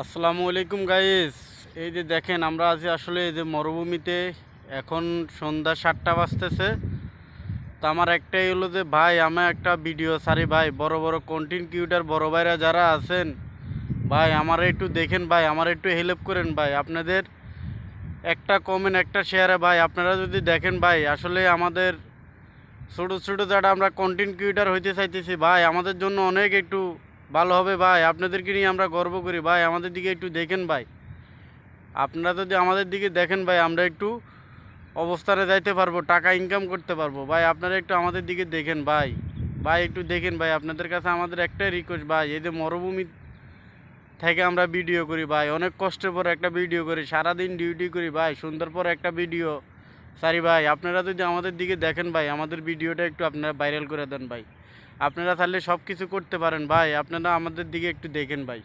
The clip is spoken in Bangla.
আসসালামু আলাইকুম গাইস। এই যে দেখেন আমরা আছি আসলে এই যে মরুভূমিতে। এখন সন্ধ্যা 7টা বাজতেছে। তো আমার একটাই হলো যে ভাই আমার একটা ভিডিও সারি ভাই, বড় বড় কন্টেন্ট ক্রিয়েটর বড় ভাইরা যারা আছেন ভাই, আমার একটু দেখেন ভাই, আমার একটু হেল্প করেন ভাই। আপনাদের একটা কমেন্ট একটা শেয়ারে ভাই আপনারা যদি দেখেন ভাই, আসলে আমাদের ছোটো ছোটো যারা আমরা কন্টেন্ট ক্রিয়েটর হইতে চাইতেছি ভাই, আমাদের জন্য অনেক একটু ভালো হবে ভাই। আপনাদেরকে নিয়ে আমরা গর্ব করি ভাই, আমাদের দিকে একটু দেখেন ভাই। আপনারা যদি আমাদের দিকে দেখেন ভাই, আমরা একটু অবস্থানে যাইতে পারবো, টাকা ইনকাম করতে পারবো ভাই। আপনারা একটু আমাদের দিকে দেখেন ভাই। ভাই একটু দেখেন ভাই, আপনাদের কাছে আমাদের একটাই রিকোয়েস্ট ভাই, এই যে মরুভূমি থেকে আমরা ভিডিও করি ভাই, অনেক কষ্টের পর একটা ভিডিও করি, সারাদিন ডিউটি করি ভাই, সুন্দর পর একটা ভিডিও সারি ভাই। আপনারা যদি আমাদের দিকে দেখেন ভাই, আমাদের ভিডিওটা একটু আপনারা ভাইরাল করে দেন ভাই। আপনারা তাহলে সব কিছু করতে পারেন ভাই, আপনারা আমাদের দিকে একটু দেখেন ভাই।